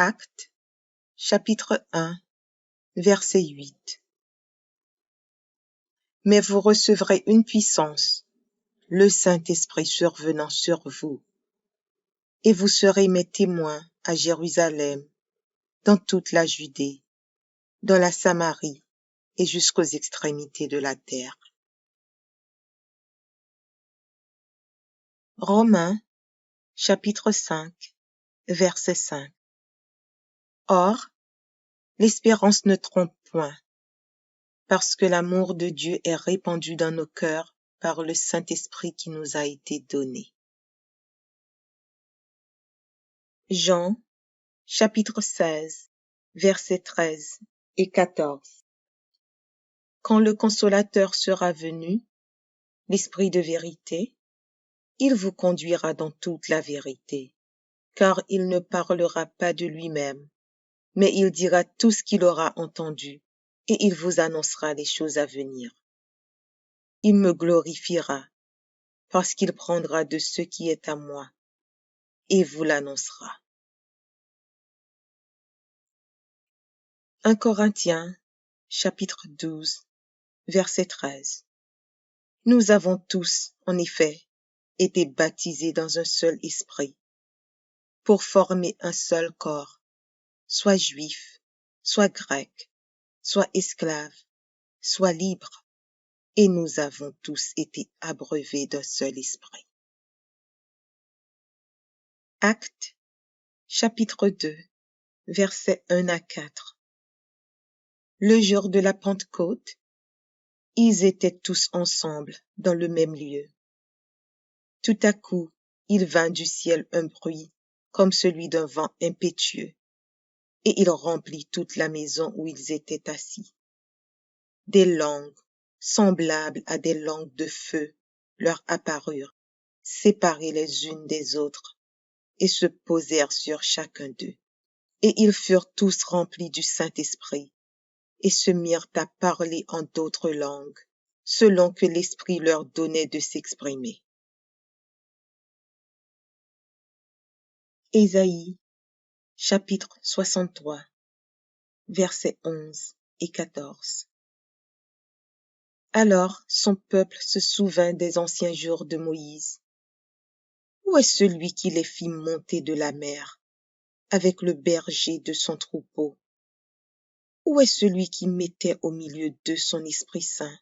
Actes, chapitre 1, verset 8. Mais vous recevrez une puissance, le Saint-Esprit survenant sur vous, et vous serez mes témoins à Jérusalem, dans toute la Judée, dans la Samarie et jusqu'aux extrémités de la terre. Romains, chapitre 5, verset 5. Or, l'espérance ne trompe point, parce que l'amour de Dieu est répandu dans nos cœurs par le Saint-Esprit qui nous a été donné. Jean, chapitre 16, versets 13 et 14. Quand le Consolateur sera venu, l'Esprit de vérité, il vous conduira dans toute la vérité, car il ne parlera pas de lui-même, mais il dira tout ce qu'il aura entendu, et il vous annoncera les choses à venir. Il me glorifiera, parce qu'il prendra de ce qui est à moi, et vous l'annoncera. 1 Corinthiens, chapitre 12, verset 13. Nous avons tous, en effet, été baptisés dans un seul esprit, pour former un seul corps, soit juif, soit grec, soit esclave, soit libre, et nous avons tous été abreuvés d'un seul esprit. Actes, chapitre 2, versets 1 à 4. Le jour de la Pentecôte, ils étaient tous ensemble dans le même lieu. Tout à coup, il vint du ciel un bruit comme celui d'un vent impétueux, et il remplit toute la maison où ils étaient assis. Des langues, semblables à des langues de feu, leur apparurent, séparées les unes des autres, et se posèrent sur chacun d'eux. Et ils furent tous remplis du Saint-Esprit, et se mirent à parler en d'autres langues, selon que l'Esprit leur donnait de s'exprimer. Ésaïe, chapitre 63, versets 11 et 14. Alors son peuple se souvint des anciens jours de Moïse. Où est celui qui les fit monter de la mer, avec le berger de son troupeau? Où est celui qui mettait au milieu d'eux son Esprit Saint?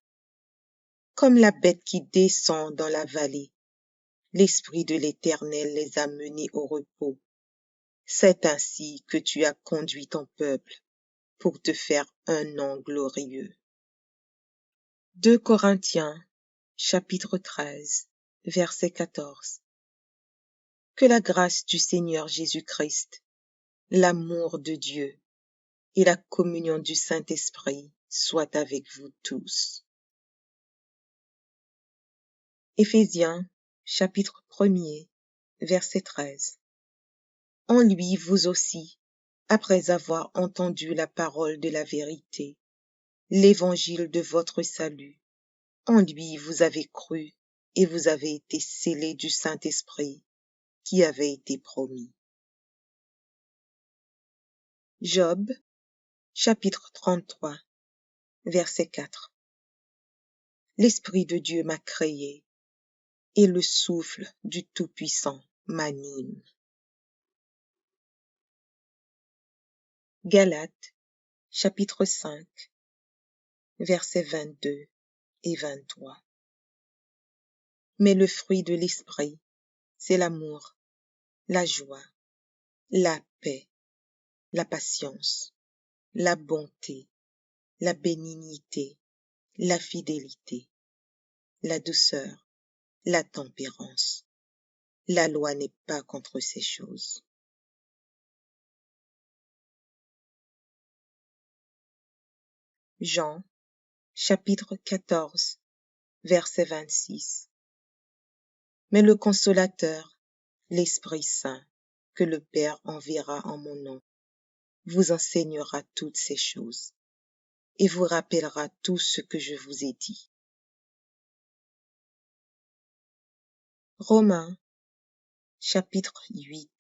Comme la bête qui descend dans la vallée, l'Esprit de l'Éternel les a menés au repos. C'est ainsi que tu as conduit ton peuple pour te faire un nom glorieux. 2 Corinthiens, chapitre 13, verset 14. Que la grâce du Seigneur Jésus-Christ, l'amour de Dieu et la communion du Saint-Esprit soient avec vous tous. Éphésiens, chapitre 1er, verset 13. En lui, vous aussi, après avoir entendu la parole de la vérité, l'évangile de votre salut, en lui vous avez cru et vous avez été scellés du Saint-Esprit qui avait été promis. Job, chapitre 33, verset 4. L'Esprit de Dieu m'a créé, et le souffle du Tout-Puissant m'anime. Galates, chapitre 5, versets 22 et 23. Mais le fruit de l'Esprit, c'est l'amour, la joie, la paix, la patience, la bonté, la bénignité, la fidélité, la douceur, la tempérance. La loi n'est pas contre ces choses. Jean, chapitre 14, verset 26. Mais le Consolateur, l'Esprit Saint, que le Père enverra en mon nom, vous enseignera toutes ces choses et vous rappellera tout ce que je vous ai dit. Romains, chapitre 8,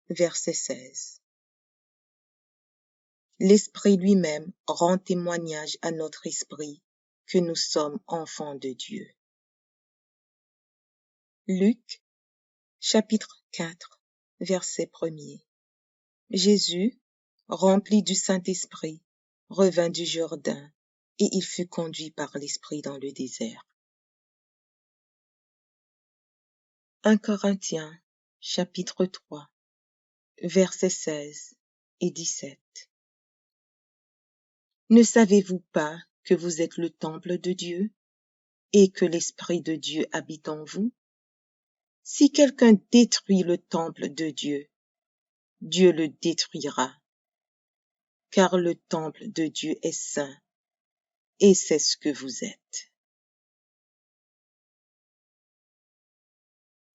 verset 16. l'Esprit lui-même rend témoignage à notre esprit que nous sommes enfants de Dieu. Luc, chapitre 4, verset 1er. Jésus, rempli du Saint-Esprit, revint du Jourdain, et il fut conduit par l'Esprit dans le désert. 1 Corinthiens, chapitre 3, versets 16 et 17. Ne savez-vous pas que vous êtes le temple de Dieu et que l'Esprit de Dieu habite en vous? Si quelqu'un détruit le temple de Dieu, Dieu le détruira, car le temple de Dieu est saint, et c'est ce que vous êtes.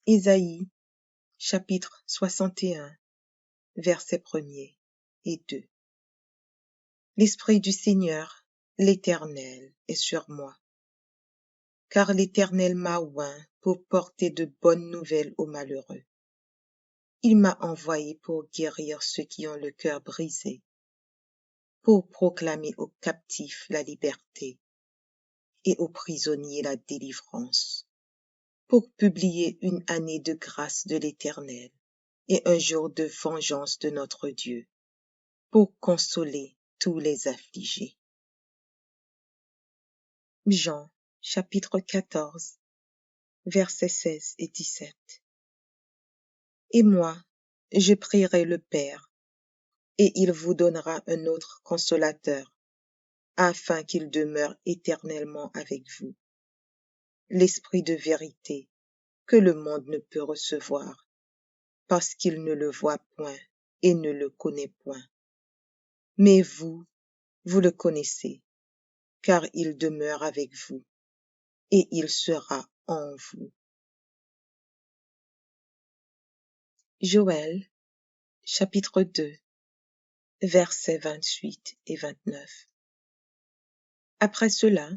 Isaïe, chapitre 61, versets 1er et 2. L'Esprit du Seigneur, l'Éternel, est sur moi, car l'Éternel m'a oint pour porter de bonnes nouvelles aux malheureux. Il m'a envoyé pour guérir ceux qui ont le cœur brisé, pour proclamer aux captifs la liberté et aux prisonniers la délivrance, pour publier une année de grâce de l'Éternel et un jour de vengeance de notre Dieu, pour consoler tous les affligés. Jean, chapitre 14, versets 16 et 17. Et moi, je prierai le Père, et il vous donnera un autre consolateur, afin qu'il demeure éternellement avec vous. L'Esprit de vérité, que le monde ne peut recevoir, parce qu'il ne le voit point et ne le connaît point. Mais vous, vous le connaissez, car il demeure avec vous, et il sera en vous. Joël, chapitre 2, versets 28 et 29. Après cela,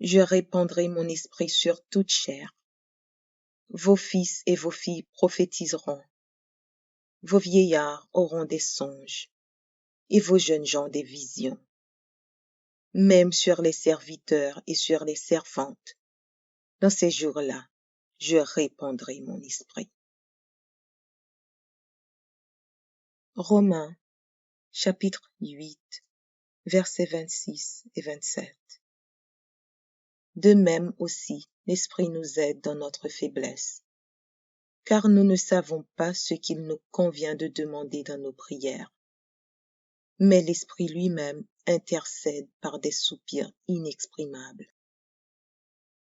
je répandrai mon esprit sur toute chair. Vos fils et vos filles prophétiseront. Vos vieillards auront des songes, et vos jeunes gens des visions. Même sur les serviteurs et sur les servantes, dans ces jours-là, je répandrai mon esprit. Romains, chapitre 8, versets 26 et 27. De même aussi, l'Esprit nous aide dans notre faiblesse, car nous ne savons pas ce qu'il nous convient de demander dans nos prières. Mais l'Esprit lui-même intercède par des soupirs inexprimables.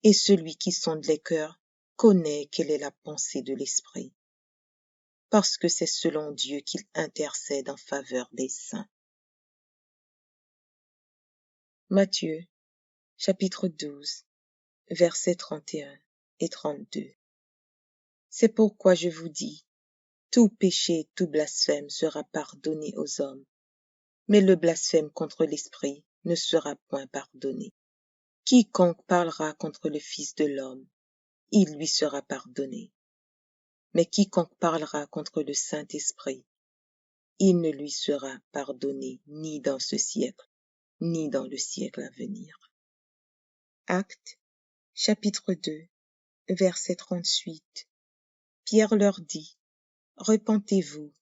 Et celui qui sonde les cœurs connaît quelle est la pensée de l'Esprit, parce que c'est selon Dieu qu'il intercède en faveur des saints. Matthieu, chapitre 12, versets 31 et 32. C'est pourquoi je vous dis, tout péché, tout blasphème sera pardonné aux hommes, mais le blasphème contre l'Esprit ne sera point pardonné. Quiconque parlera contre le Fils de l'homme, il lui sera pardonné. Mais quiconque parlera contre le Saint-Esprit, il ne lui sera pardonné ni dans ce siècle, ni dans le siècle à venir. Actes, chapitre 2, verset 38. Pierre leur dit, repentez-vous,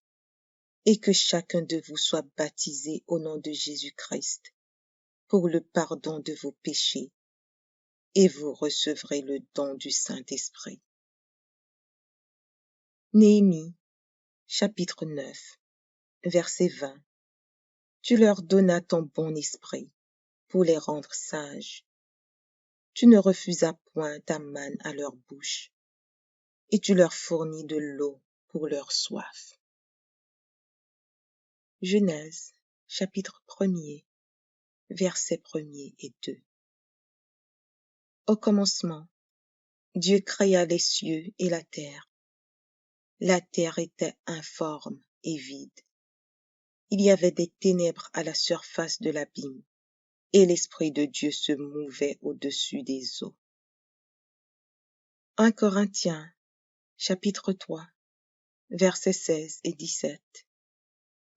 et que chacun de vous soit baptisé au nom de Jésus-Christ, pour le pardon de vos péchés, et vous recevrez le don du Saint-Esprit. Néhémie, chapitre 9, verset 20. Tu leur donnas ton bon esprit pour les rendre sages. Tu ne refusas point ta manne à leur bouche, et tu leur fournis de l'eau pour leur soif. Genèse, chapitre 1er, versets 1er et 2. Au commencement, Dieu créa les cieux et la terre. La terre était informe et vide. Il y avait des ténèbres à la surface de l'abîme, et l'Esprit de Dieu se mouvait au-dessus des eaux. 1 Corinthiens, chapitre 3, versets 16 et 17.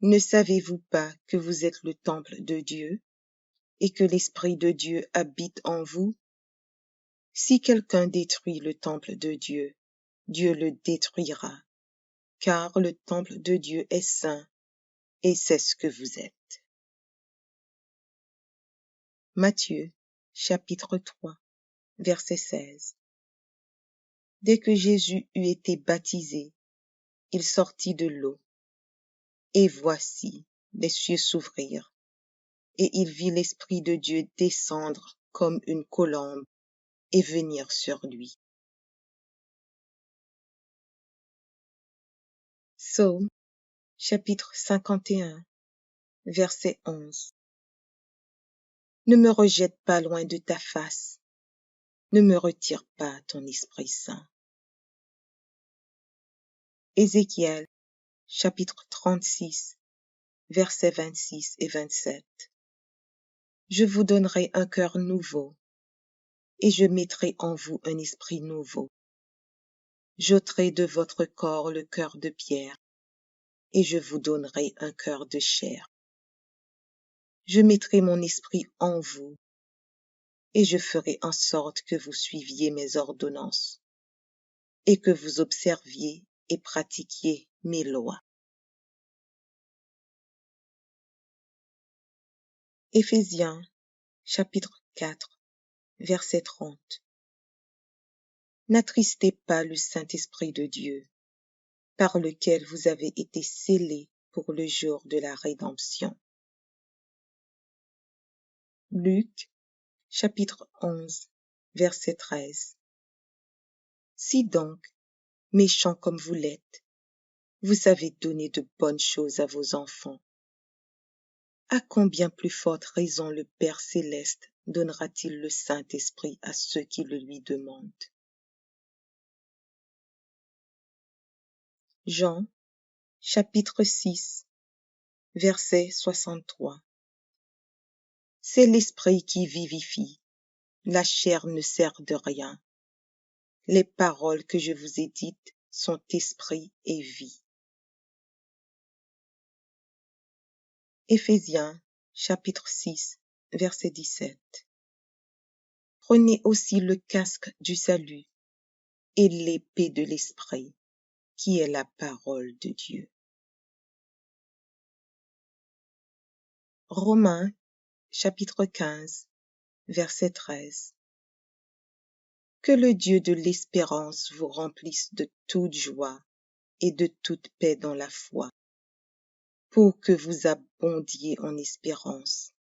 Ne savez-vous pas que vous êtes le temple de Dieu et que l'Esprit de Dieu habite en vous? Si quelqu'un détruit le temple de Dieu, Dieu le détruira, car le temple de Dieu est saint, et c'est ce que vous êtes. Matthieu, chapitre 3, verset 16. Dès que Jésus eut été baptisé, il sortit de l'eau. Et voici, les cieux s'ouvrirent, et il vit l'Esprit de Dieu descendre comme une colombe et venir sur lui. Psaume, chapitre 51, verset 11. Ne me rejette pas loin de ta face, ne me retire pas ton Esprit Saint. Ézéchiel, chapitre 36, versets 26 et 27. Je vous donnerai un cœur nouveau, et je mettrai en vous un esprit nouveau. J'ôterai de votre corps le cœur de pierre, et je vous donnerai un cœur de chair. Je mettrai mon esprit en vous, et je ferai en sorte que vous suiviez mes ordonnances, et que vous observiez et pratiquiez mes lois. Éphésiens, chapitre 4, verset 30. N'attristez pas le Saint-Esprit de Dieu, par lequel vous avez été scellés pour le jour de la rédemption. Luc, chapitre 11, verset 13. Si donc, méchants comme vous l'êtes, vous savez donner de bonnes choses à vos enfants, à combien plus forte raison le Père céleste donnera-t-il le Saint-Esprit à ceux qui le lui demandent? Jean, chapitre 6, verset 63. C'est l'Esprit qui vivifie, la chair ne sert de rien. Les paroles que je vous ai dites sont esprit et vie. Éphésiens, chapitre 6, verset 17. Prenez aussi le casque du salut et l'épée de l'Esprit, qui est la parole de Dieu. Romains, chapitre 15, verset 13. Que le Dieu de l'espérance vous remplisse de toute joie et de toute paix dans la foi, pour que vous abondiez en espérance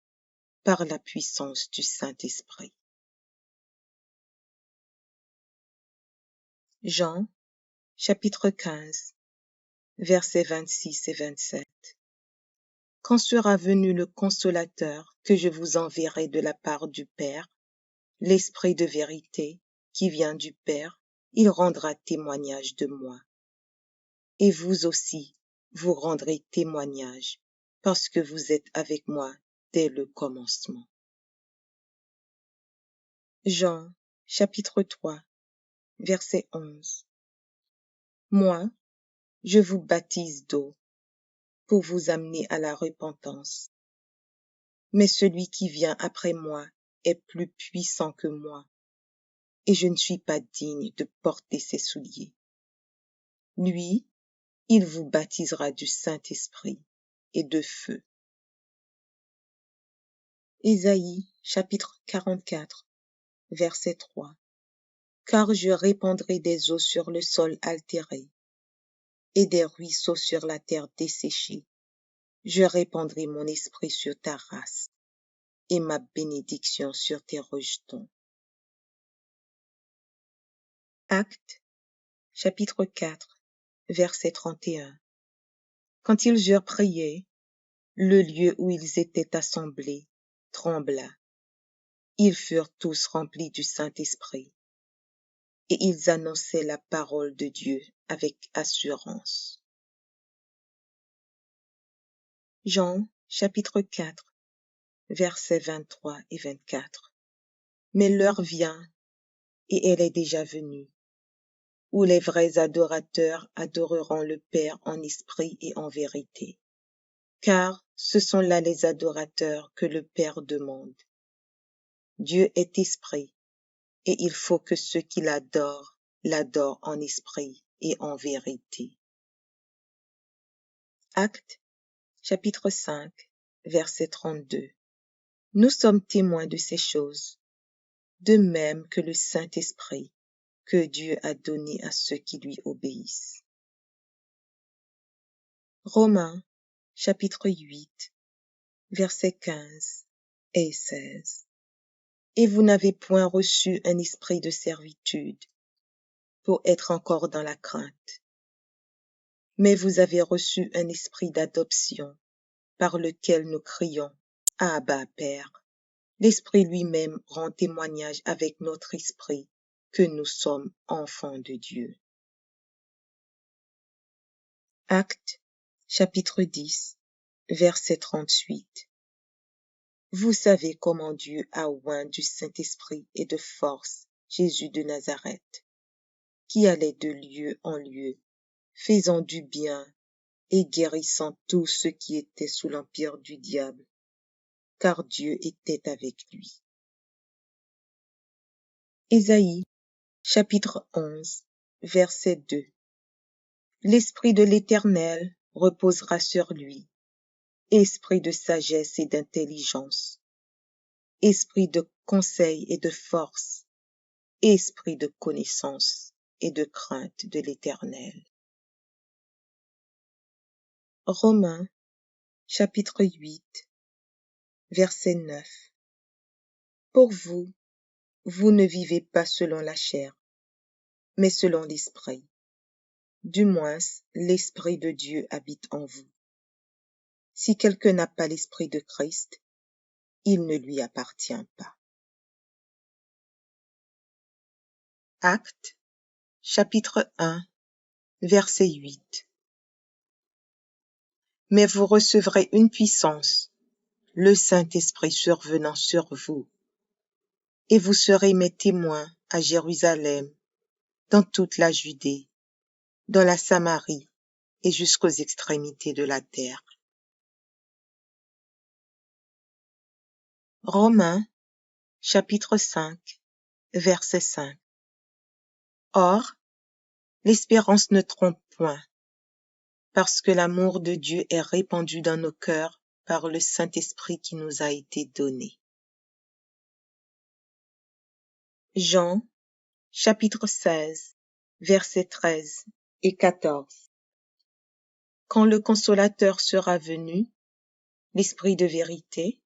par la puissance du Saint-Esprit. Jean, chapitre 15, versets 26 et 27. Quand sera venu le Consolateur que je vous enverrai de la part du Père, l'Esprit de vérité qui vient du Père, il rendra témoignage de moi. Et vous aussi, vous rendrez témoignage, parce que vous êtes avec moi dès le commencement. Jean, chapitre 3, verset 11. Moi, je vous baptise d'eau pour vous amener à la repentance. Mais celui qui vient après moi est plus puissant que moi, et je ne suis pas digne de porter ses souliers. Lui, il vous baptisera du Saint-Esprit et de feu. Ésaïe, chapitre 44, verset 3. Car je répandrai des eaux sur le sol altéré, et des ruisseaux sur la terre desséchée. Je répandrai mon esprit sur ta race, et ma bénédiction sur tes rejetons. Actes, chapitre 4, verset 31. Quand ils eurent prié, le lieu où ils étaient assemblés trembla. Ils furent tous remplis du Saint-Esprit, et ils annonçaient la parole de Dieu avec assurance. Jean, chapitre 4, versets 23 et 24. Mais l'heure vient, et elle est déjà venue, où les vrais adorateurs adoreront le Père en esprit et en vérité, car ce sont là les adorateurs que le Père demande. Dieu est esprit, et il faut que ceux qui l'adorent en esprit et en vérité. Actes, chapitre 5, verset 32. Nous sommes témoins de ces choses, de même que le Saint-Esprit que Dieu a donné à ceux qui lui obéissent. Romains, chapitre 8, versets 15 et 16. Et vous n'avez point reçu un esprit de servitude pour être encore dans la crainte, mais vous avez reçu un esprit d'adoption par lequel nous crions « Abba, Père ». L'Esprit lui-même rend témoignage avec notre esprit que nous sommes enfants de Dieu. Actes, chapitre 10, verset 38. Vous savez comment Dieu a oint du Saint-Esprit et de force Jésus de Nazareth, qui allait de lieu en lieu, faisant du bien et guérissant tous ceux qui étaient sous l'empire du diable, car Dieu était avec lui. Ésaïe, chapitre 11, verset 2. L'Esprit de l'Éternel reposera sur lui, esprit de sagesse et d'intelligence, esprit de conseil et de force, esprit de connaissance et de crainte de l'Éternel. Romains, chapitre 8, verset 9. Pour vous, vous ne vivez pas selon la chair, mais selon l'Esprit. Du moins, l'Esprit de Dieu habite en vous. Si quelqu'un n'a pas l'Esprit de Christ, il ne lui appartient pas. Actes, chapitre 1, verset 8. Mais vous recevrez une puissance, le Saint-Esprit survenant sur vous, et vous serez mes témoins à Jérusalem, dans toute la Judée, dans la Samarie et jusqu'aux extrémités de la terre. Romains, chapitre 5, verset 5. Or, l'espérance ne trompe point, parce que l'amour de Dieu est répandu dans nos cœurs par le Saint-Esprit qui nous a été donné. Jean, chapitre 16, versets 13 et 14. Quand le Consolateur sera venu, l'Esprit de vérité,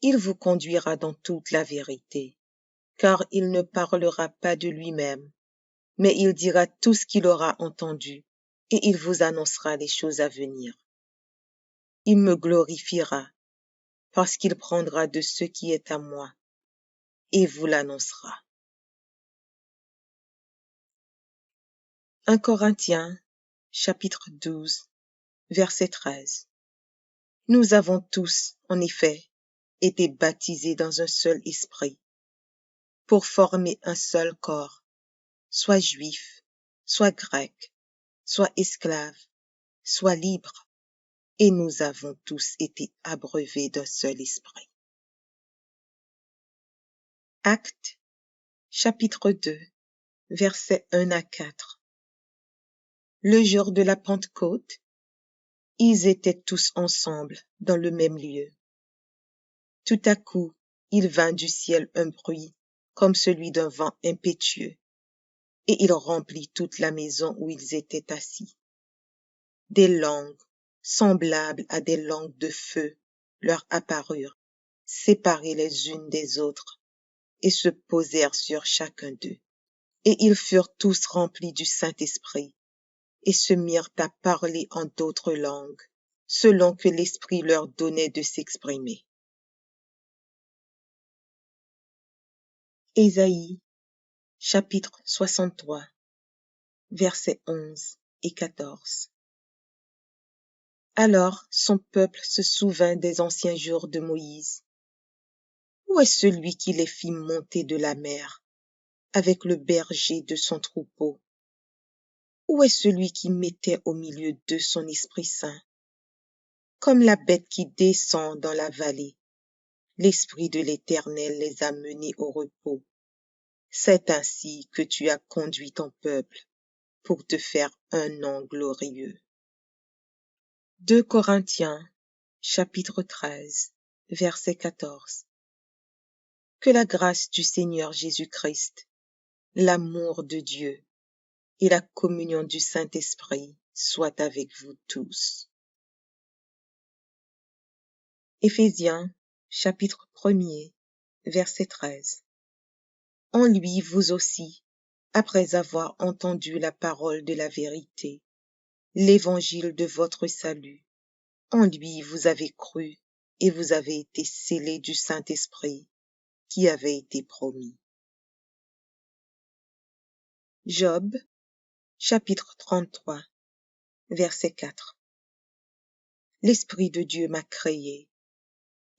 il vous conduira dans toute la vérité, car il ne parlera pas de lui-même, mais il dira tout ce qu'il aura entendu, et il vous annoncera les choses à venir. Il me glorifiera, parce qu'il prendra de ce qui est à moi, et vous l'annoncera. 1 Corinthiens, chapitre 12, verset 13. Nous avons tous, en effet, été baptisés dans un seul esprit, pour former un seul corps, soit juif, soit grec, soit esclave, soit libre, et nous avons tous été abreuvés d'un seul esprit. Actes, chapitre 2, versets 1 à 4. Le jour de la Pentecôte, ils étaient tous ensemble dans le même lieu. Tout à coup, il vint du ciel un bruit comme celui d'un vent impétueux, et il remplit toute la maison où ils étaient assis. Des langues, semblables à des langues de feu, leur apparurent, séparées les unes des autres, et se posèrent sur chacun d'eux. Et ils furent tous remplis du Saint-Esprit, et se mirent à parler en d'autres langues, selon que l'Esprit leur donnait de s'exprimer. Ésaïe, chapitre 63, versets 11 et 14. Alors son peuple se souvint des anciens jours de Moïse. Où est celui qui les fit monter de la mer, avec le berger de son troupeau? Où est celui qui mettait au milieu d'eux son Esprit Saint? Comme la bête qui descend dans la vallée, l'Esprit de l'Éternel les a menés au repos. C'est ainsi que tu as conduit ton peuple pour te faire un nom glorieux. 2 Corinthiens, chapitre 13, verset 14. Que la grâce du Seigneur Jésus-Christ, l'amour de Dieu et la communion du Saint-Esprit soient avec vous tous. Éphésiens, chapitre 1er, verset 13. En lui, vous aussi, après avoir entendu la parole de la vérité, l'évangile de votre salut, en lui vous avez cru et vous avez été scellés du Saint-Esprit qui avait été promis. Job, chapitre 33, verset 4. L'Esprit de Dieu m'a créé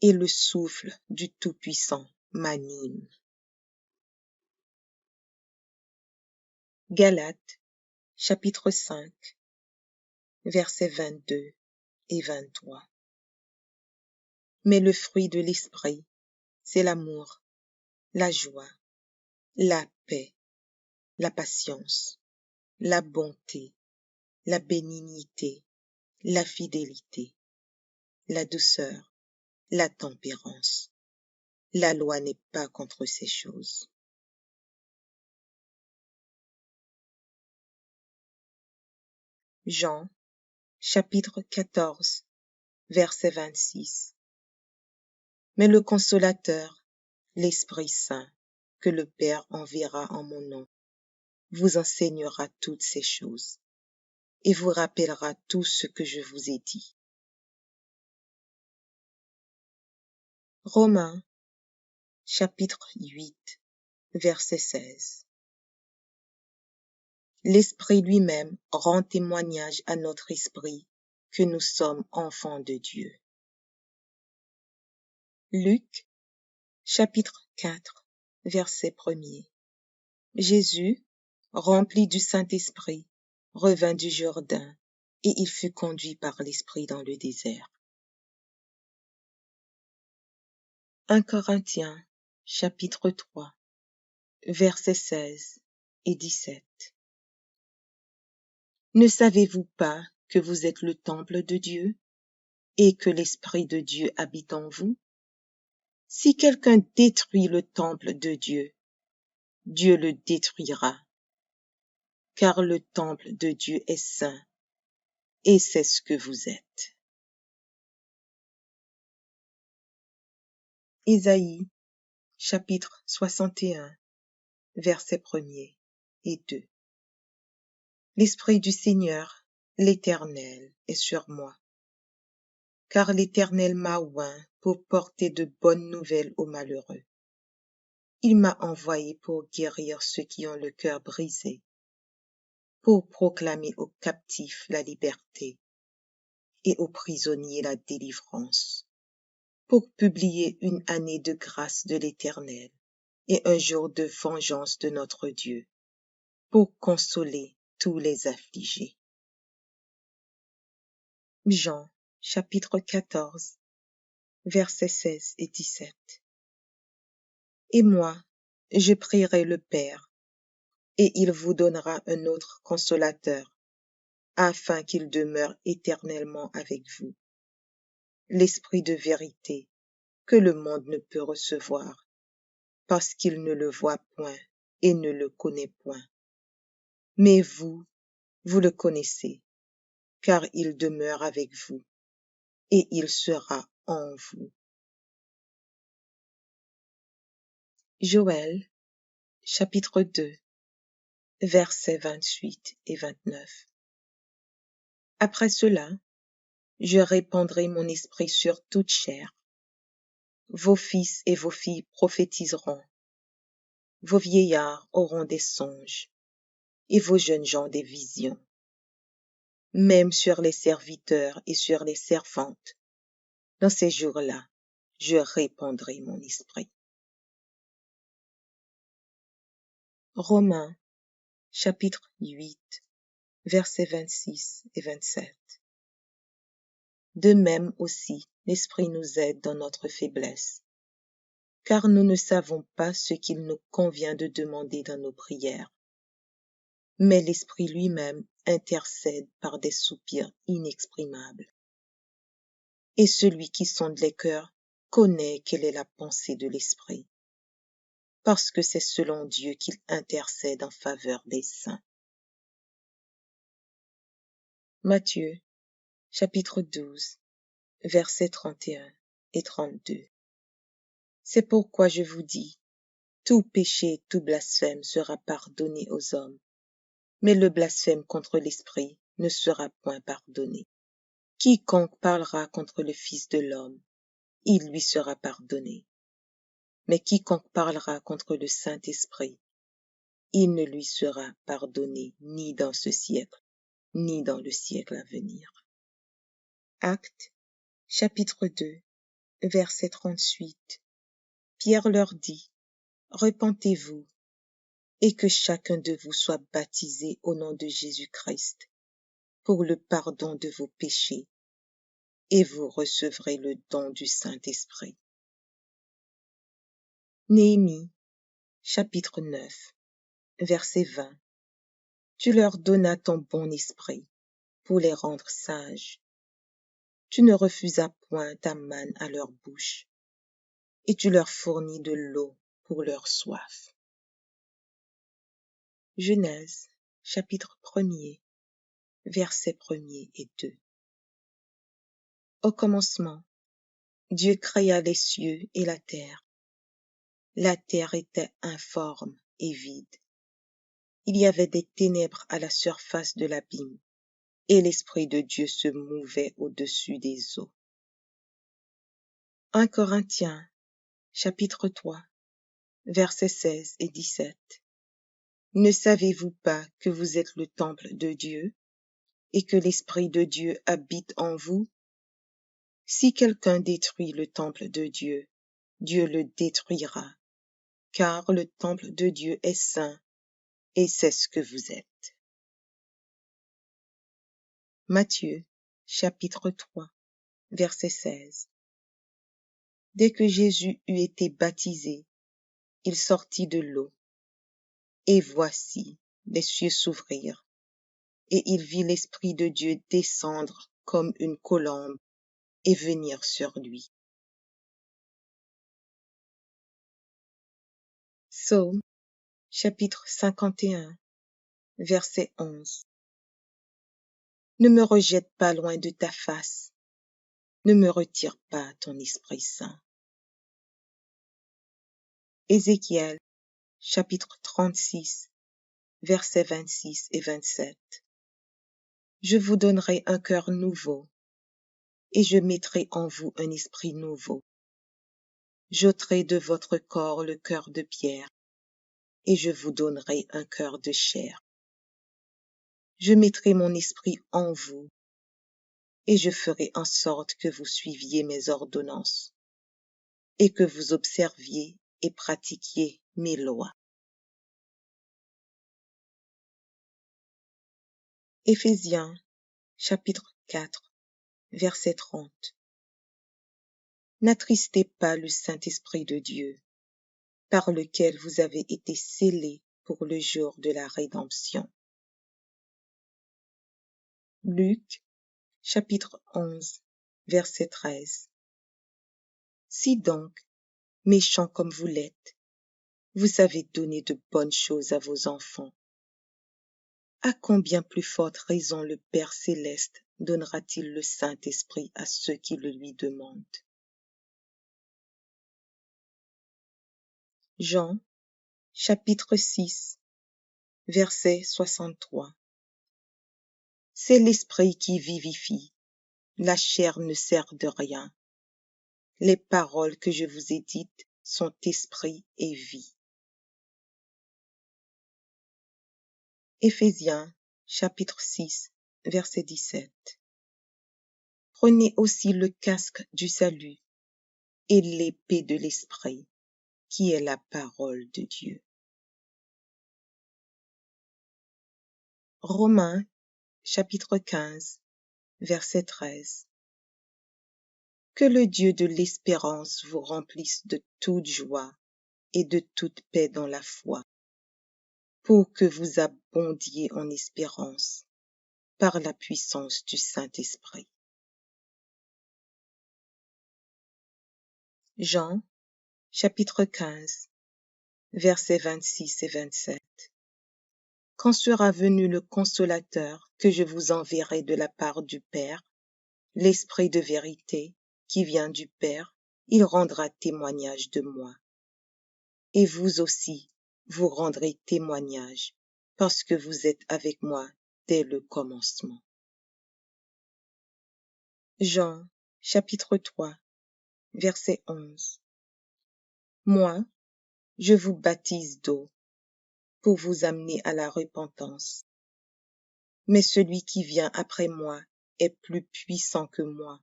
et le souffle du Tout-Puissant m'anime. Galates, chapitre 5, versets 22 et 23. Mais le fruit de l'Esprit, c'est l'amour, la joie, la paix, la patience, la bonté, la bénignité, la fidélité, la douceur, la tempérance. La loi n'est pas contre ces choses. Jean, chapitre 14, verset 26. Mais le Consolateur, l'Esprit Saint, que le Père enverra en mon nom, vous enseignera toutes ces choses et vous rappellera tout ce que je vous ai dit. Romains, chapitre 8, verset 16. L'Esprit lui-même rend témoignage à notre esprit que nous sommes enfants de Dieu. Luc, chapitre 4, verset 1er. Jésus, rempli du Saint-Esprit, revint du Jourdain, et il fut conduit par l'Esprit dans le désert. 1 Corinthiens, chapitre 3, versets 16 et 17. Ne savez-vous pas que vous êtes le temple de Dieu et que l'Esprit de Dieu habite en vous? Si quelqu'un détruit le temple de Dieu, Dieu le détruira, car le temple de Dieu est saint, et c'est ce que vous êtes. Isaïe, chapitre 61, versets 1er et 2. L'Esprit du Seigneur, l'Éternel, est sur moi, car l'Éternel m'a oint pour porter de bonnes nouvelles aux malheureux. Il m'a envoyé pour guérir ceux qui ont le cœur brisé, pour proclamer aux captifs la liberté et aux prisonniers la délivrance, pour publier une année de grâce de l'Éternel et un jour de vengeance de notre Dieu, pour consoler tous les affligés. Jean, chapitre 14, versets 16 et 17. Et moi, je prierai le Père, et il vous donnera un autre consolateur, afin qu'il demeure éternellement avec vous. L'Esprit de vérité, que le monde ne peut recevoir, parce qu'il ne le voit point et ne le connaît point. Mais vous, vous le connaissez, car il demeure avec vous, et il sera en vous. Joël, chapitre 2, versets 28 et 29. Après cela, je répandrai mon esprit sur toute chair. Vos fils et vos filles prophétiseront, vos vieillards auront des songes, et vos jeunes gens des visions. Même sur les serviteurs et sur les servantes, dans ces jours-là, je répandrai mon esprit. Romains, chapitre 8, versets 26 et 27. De même aussi, l'Esprit nous aide dans notre faiblesse, car nous ne savons pas ce qu'il nous convient de demander dans nos prières. Mais l'Esprit lui-même intercède par des soupirs inexprimables. Et celui qui sonde les cœurs connaît quelle est la pensée de l'Esprit, parce que c'est selon Dieu qu'il intercède en faveur des saints. Matthieu, chapitre 12, versets 31 et 32. C'est pourquoi je vous dis, tout péché et tout blasphème sera pardonné aux hommes, mais le blasphème contre l'Esprit ne sera point pardonné. Quiconque parlera contre le Fils de l'homme, il lui sera pardonné. Mais quiconque parlera contre le Saint-Esprit, il ne lui sera pardonné ni dans ce siècle, ni dans le siècle à venir. Actes, chapitre 2, verset 38. Pierre leur dit, repentez-vous, et que chacun de vous soit baptisé au nom de Jésus-Christ, pour le pardon de vos péchés, et vous recevrez le don du Saint-Esprit. Néhémie, chapitre 9, verset 20. Tu leur donnas ton bon esprit pour les rendre sages. Tu ne refusas point ta manne à leur bouche, et tu leur fournis de l'eau pour leur soif. Genèse, chapitre 1er, versets 1er et 2. Au commencement, Dieu créa les cieux et la terre. La terre était informe et vide. Il y avait des ténèbres à la surface de l'abîme, et l'Esprit de Dieu se mouvait au-dessus des eaux. 1 Corinthiens, chapitre 3, versets 16 et 17. Ne savez-vous pas que vous êtes le temple de Dieu et que l'Esprit de Dieu habite en vous? Si quelqu'un détruit le temple de Dieu, Dieu le détruira, car le temple de Dieu est saint et c'est ce que vous êtes. Matthieu, chapitre 3, verset 16. Dès que Jésus eut été baptisé, il sortit de l'eau. Et voici, les cieux s'ouvrirent, et il vit l'Esprit de Dieu descendre comme une colombe et venir sur lui. Psaume, chapitre 51, verset 11. Ne me rejette pas loin de ta face, ne me retire pas ton Esprit Saint. Ézéchiel, chapitre 36, versets 26 et 27. Je vous donnerai un cœur nouveau, et je mettrai en vous un esprit nouveau. J'ôterai de votre corps le cœur de pierre, et je vous donnerai un cœur de chair. Je mettrai mon esprit en vous, et je ferai en sorte que vous suiviez mes ordonnances, et que vous observiez et pratiquiez mes lois. Éphésiens, chapitre 4, verset 30. N'attristez pas le Saint-Esprit de Dieu, par lequel vous avez été scellés pour le jour de la rédemption. Luc, chapitre 11, verset 13. Si donc, méchants comme vous l'êtes, vous savez donner de bonnes choses à vos enfants, à combien plus forte raison le Père céleste donnera-t-il le Saint-Esprit à ceux qui le lui demandent? Jean, chapitre 6, verset 63. C'est l'Esprit qui vivifie, la chair ne sert de rien. Les paroles que je vous ai dites sont esprit et vie. Éphésiens, chapitre 6, verset 17. Prenez aussi le casque du salut et l'épée de l'Esprit, qui est la parole de Dieu. Romains, chapitre 15, verset 13. Que le Dieu de l'espérance vous remplisse de toute joie et de toute paix dans la foi, pour que vous abondiez en espérance par la puissance du Saint-Esprit. Jean, chapitre 15, versets 26 et 27. Quand sera venu le Consolateur que je vous enverrai de la part du Père, l'Esprit de vérité qui vient du Père, il rendra témoignage de moi. Et vous aussi, vous rendrez témoignage, parce que vous êtes avec moi dès le commencement. Jean, chapitre 3, verset 11. Moi, je vous baptise d'eau pour vous amener à la repentance. Mais celui qui vient après moi est plus puissant que moi,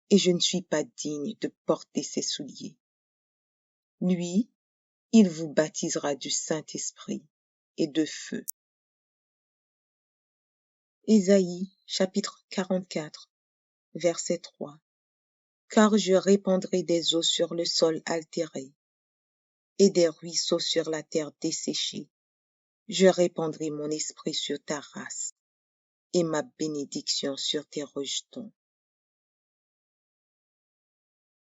et je ne suis pas digne de porter ses souliers. Lui, il vous baptisera du Saint-Esprit et de feu. Ésaïe, chapitre 44, verset 3. Car je répandrai des eaux sur le sol altéré et des ruisseaux sur la terre desséchée. Je répandrai mon esprit sur ta race et ma bénédiction sur tes rejetons.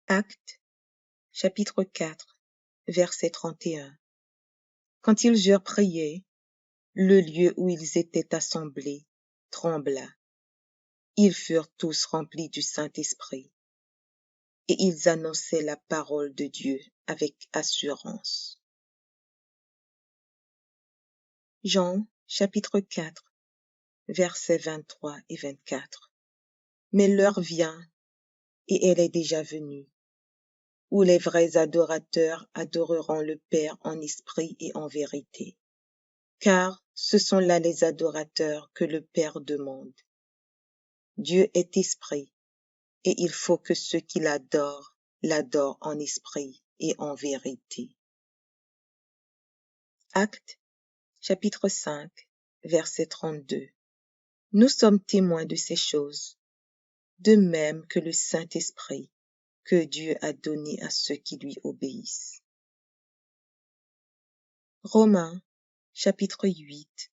Actes, chapitre 4, verset 31. Quand ils eurent prié, le lieu où ils étaient assemblés trembla. Ils furent tous remplis du Saint-Esprit et ils annonçaient la parole de Dieu avec assurance. Jean, chapitre 4, versets 23 et 24. Mais l'heure vient, et elle est déjà venue, où les vrais adorateurs adoreront le Père en esprit et en vérité. Car ce sont là les adorateurs que le Père demande. Dieu est esprit, et il faut que ceux qui l'adorent en esprit et en vérité. Actes, chapitre 5, verset 32. Nous sommes témoins de ces choses, de même que le Saint-Esprit que Dieu a donné à ceux qui lui obéissent. Romains, chapitre 8,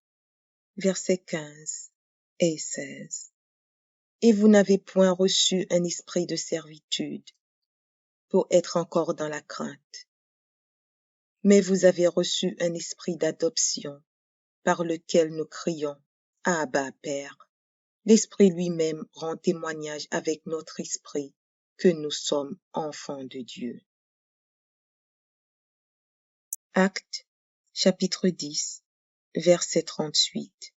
versets 15 et 16. Et vous n'avez point reçu un esprit de servitude pour être encore dans la crainte, mais vous avez reçu un esprit d'adoption par lequel nous crions « Abba, Père ». L'Esprit lui-même rend témoignage avec notre esprit que nous sommes enfants de Dieu. Actes, chapitre 10, verset 38.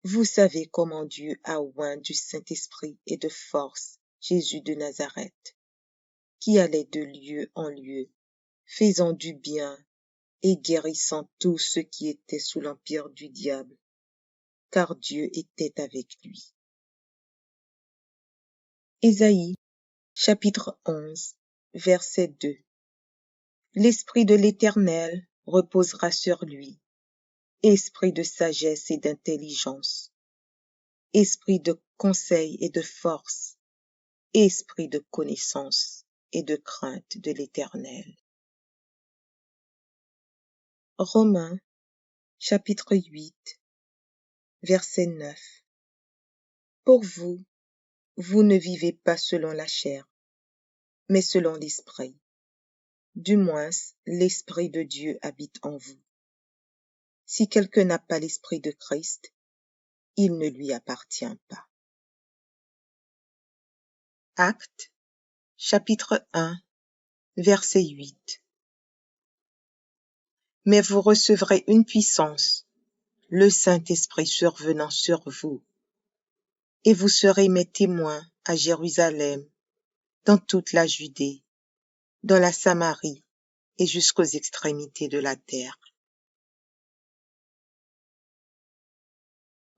Vous savez comment Dieu a oint du Saint-Esprit et de force Jésus de Nazareth, qui allait de lieu en lieu, faisant du bien et guérissant tous ceux qui étaient sous l'empire du diable, car Dieu était avec lui. Ésaïe, chapitre 11, verset 2. L'Esprit de l'Éternel reposera sur lui, esprit de sagesse et d'intelligence, esprit de conseil et de force, esprit de connaissance et de crainte de l'Éternel. Romains, chapitre 8, verset 9. Pour vous, vous ne vivez pas selon la chair, mais selon l'Esprit. Du moins, l'Esprit de Dieu habite en vous. Si quelqu'un n'a pas l'Esprit de Christ, il ne lui appartient pas. Actes, chapitre 1, verset 8. Mais vous recevrez une puissance, le Saint-Esprit survenant sur vous, et vous serez mes témoins à Jérusalem, dans toute la Judée, dans la Samarie et jusqu'aux extrémités de la terre.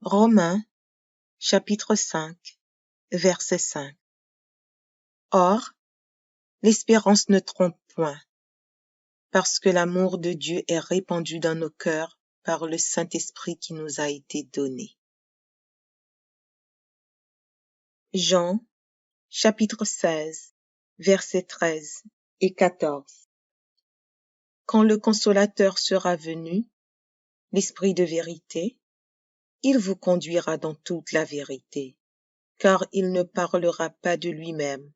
Romains, chapitre 5, verset 5. Or, l'espérance ne trompe point, parce que l'amour de Dieu est répandu dans nos cœurs par le Saint-Esprit qui nous a été donné. Jean, chapitre 16, versets 13 et 14. Quand le Consolateur sera venu, l'Esprit de vérité, il vous conduira dans toute la vérité, car il ne parlera pas de lui-même,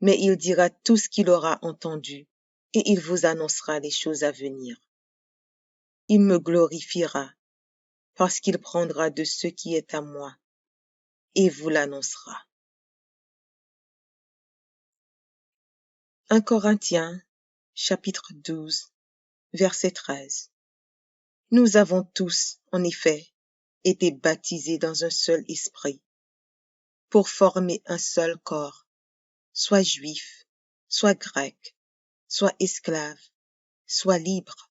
mais il dira tout ce qu'il aura entendu, et il vous annoncera les choses à venir. Il me glorifiera, parce qu'il prendra de ce qui est à moi, et vous l'annoncera. 1 Corinthiens, chapitre 12, verset 13. Nous avons tous, en effet, été baptisés dans un seul esprit, pour former un seul corps, soit juif, soit grec, soit esclave, soit libre,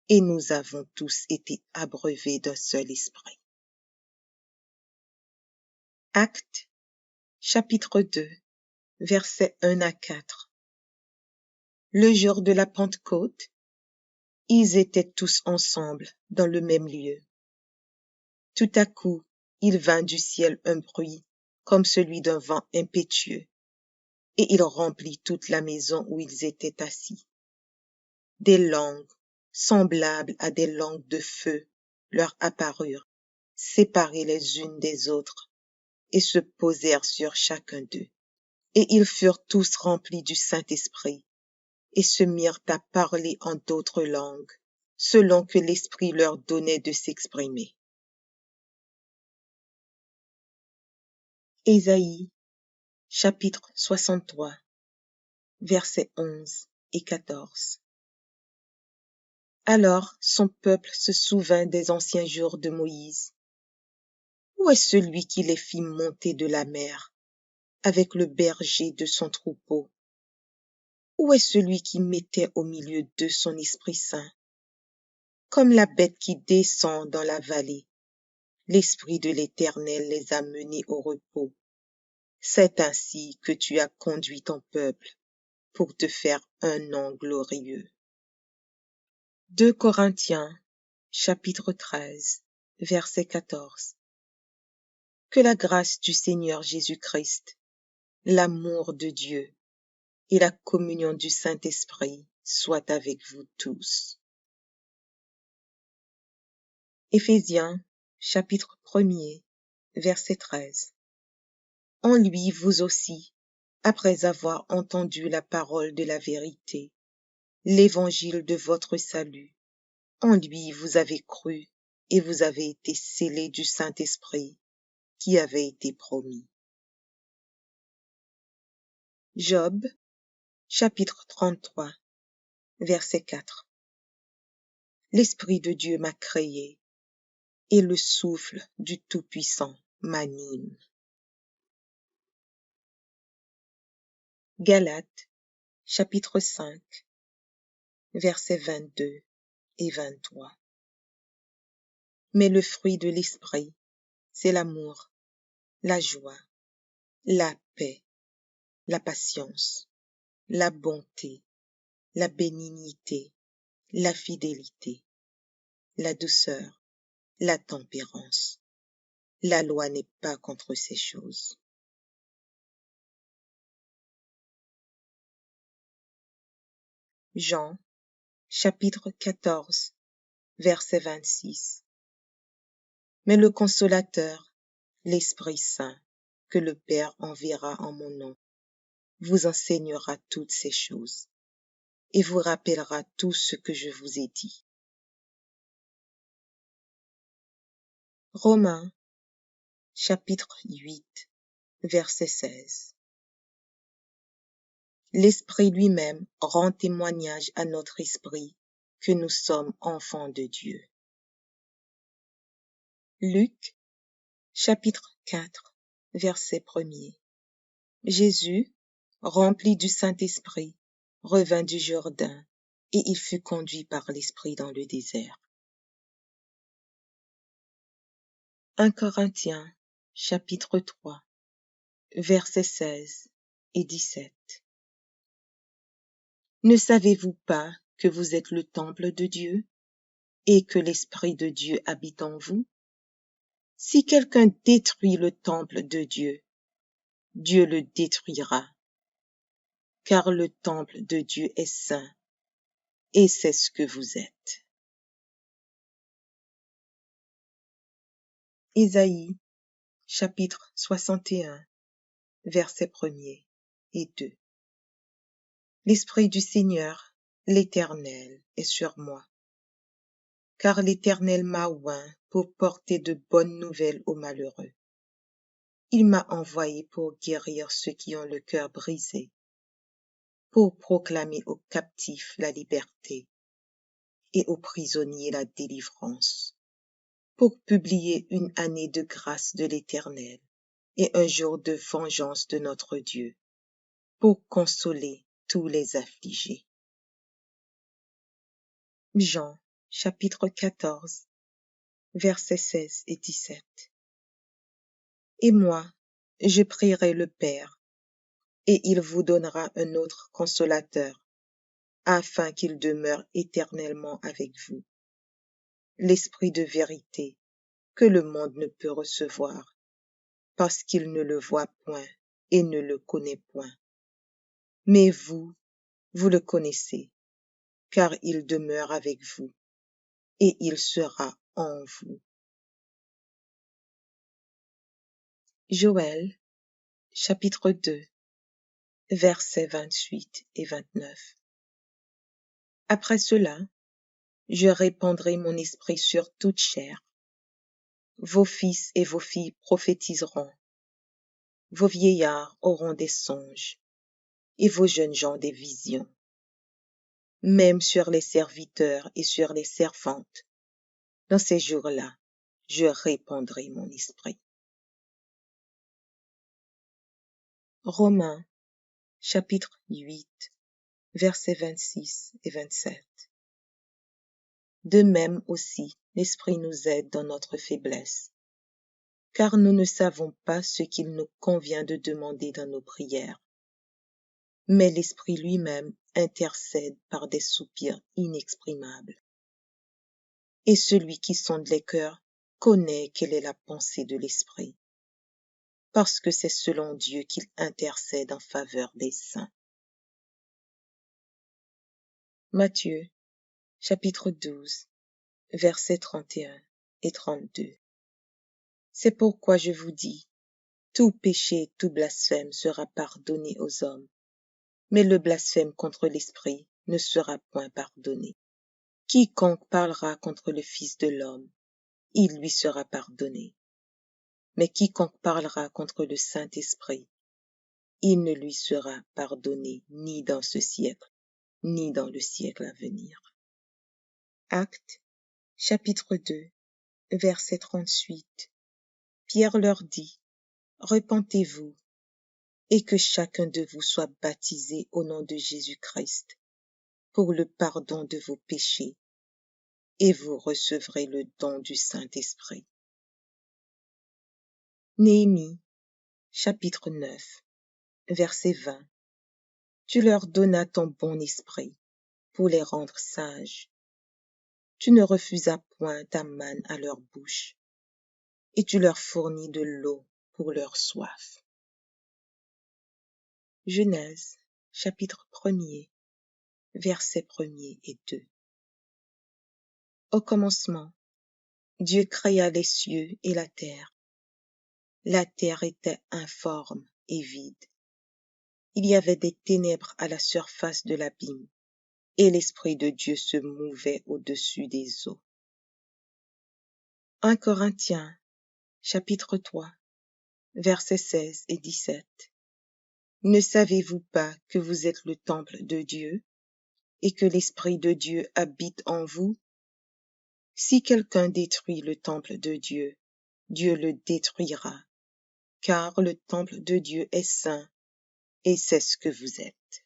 et nous avons tous été abreuvés d'un seul esprit. Actes, chapitre 2, versets 1 à 4. Le jour de la Pentecôte, ils étaient tous ensemble dans le même lieu. Tout à coup, il vint du ciel un bruit comme celui d'un vent impétueux, et il remplit toute la maison où ils étaient assis. Des langues, semblables à des langues de feu, leur apparurent, séparées les unes des autres, et se posèrent sur chacun d'eux. Et ils furent tous remplis du Saint-Esprit, et se mirent à parler en d'autres langues, selon que l'Esprit leur donnait de s'exprimer. Ésaïe, chapitre 63, versets 11 et 14. Alors son peuple se souvint des anciens jours de Moïse. Où est celui qui les fit monter de la mer, avec le berger de son troupeau? Où est celui qui mettait au milieu d'eux son Esprit Saint? Comme la bête qui descend dans la vallée, l'Esprit de l'Éternel les a menés au repos. C'est ainsi que tu as conduit ton peuple pour te faire un nom glorieux. 2 Corinthiens, chapitre 13, verset 14. Que la grâce du Seigneur Jésus-Christ, l'amour de Dieu et la communion du Saint-Esprit soient avec vous tous. Éphésiens, chapitre 1er, verset 13. En lui, vous aussi, après avoir entendu la parole de la vérité, l'évangile de votre salut, en lui vous avez cru et vous avez été scellés du Saint-Esprit qui avait été promis. Job, chapitre 33, verset 4. L'Esprit de Dieu m'a créé, et le souffle du Tout-Puissant m'anime. Galates, chapitre 5, versets 22 et 23. Mais le fruit de l'Esprit, c'est l'amour, la joie, la paix, la patience, la bonté, la bénignité, la fidélité, la douceur, la tempérance. La loi n'est pas contre ces choses. Jean, chapitre 14, verset 26. Mais le Consolateur, l'Esprit Saint, que le Père enverra en mon nom, vous enseignera toutes ces choses et vous rappellera tout ce que je vous ai dit. Romains, chapitre 8, verset 16. L'Esprit lui-même rend témoignage à notre esprit que nous sommes enfants de Dieu. Luc, chapitre 4, verset 1er. Jésus, rempli du Saint-Esprit, revint du Jourdain, et il fut conduit par l'Esprit dans le désert. 1 Corinthiens, chapitre 3, versets 16 et 17. Ne savez-vous pas que vous êtes le temple de Dieu et que l'Esprit de Dieu habite en vous? Si quelqu'un détruit le temple de Dieu, Dieu le détruira, car le temple de Dieu est saint, et c'est ce que vous êtes. Isaïe, chapitre 61, versets 1er et 2. L'Esprit du Seigneur, l'Éternel, est sur moi, car l'Éternel m'a oint pour porter de bonnes nouvelles aux malheureux. Il m'a envoyé pour guérir ceux qui ont le cœur brisé, pour proclamer aux captifs la liberté et aux prisonniers la délivrance, pour publier une année de grâce de l'Éternel et un jour de vengeance de notre Dieu, pour consoler tous les affligés. Jean, chapitre 14, versets 16 et 17. Et moi, je prierai le Père, et il vous donnera un autre consolateur, afin qu'il demeure éternellement avec vous. L'Esprit de vérité, que le monde ne peut recevoir, parce qu'il ne le voit point et ne le connaît point. Mais vous, vous le connaissez, car il demeure avec vous, et il sera en vous. Joël, chapitre 2, versets 28 et 29. Après cela, je répandrai mon esprit sur toute chair. Vos fils et vos filles prophétiseront. Vos vieillards auront des songes, et vos jeunes gens des visions. Même sur les serviteurs et sur les servantes, dans ces jours-là, je répandrai mon esprit. Romains, chapitre 8, versets 26 et 27. De même aussi, l'Esprit nous aide dans notre faiblesse, car nous ne savons pas ce qu'il nous convient de demander dans nos prières. Mais l'Esprit lui-même intercède par des soupirs inexprimables. Et celui qui sonde les cœurs connaît quelle est la pensée de l'Esprit, parce que c'est selon Dieu qu'il intercède en faveur des saints. Matthieu, chapitre 12, versets 31 et 32. C'est pourquoi je vous dis, tout péché et tout blasphème sera pardonné aux hommes, mais le blasphème contre l'Esprit ne sera point pardonné. Quiconque parlera contre le Fils de l'homme, il lui sera pardonné. Mais quiconque parlera contre le Saint-Esprit, il ne lui sera pardonné ni dans ce siècle, ni dans le siècle à venir. Actes, chapitre 2, verset 38. Pierre leur dit, repentez-vous, et que chacun de vous soit baptisé au nom de Jésus-Christ, pour le pardon de vos péchés, et vous recevrez le don du Saint-Esprit. Néhémie, chapitre 9, verset 20. Tu leur donnas ton bon esprit pour les rendre sages. Tu ne refusas point ta manne à leur bouche, et tu leur fournis de l'eau pour leur soif. Genèse, chapitre 1er, versets 1er et 2. Au commencement, Dieu créa les cieux et la terre. La terre était informe et vide. Il y avait des ténèbres à la surface de l'abîme, et l'Esprit de Dieu se mouvait au-dessus des eaux. 1 Corinthiens, chapitre 3, versets 16 et 17. Ne savez-vous pas que vous êtes le temple de Dieu et que l'Esprit de Dieu habite en vous? Si quelqu'un détruit le temple de Dieu, Dieu le détruira, car le temple de Dieu est saint, et c'est ce que vous êtes.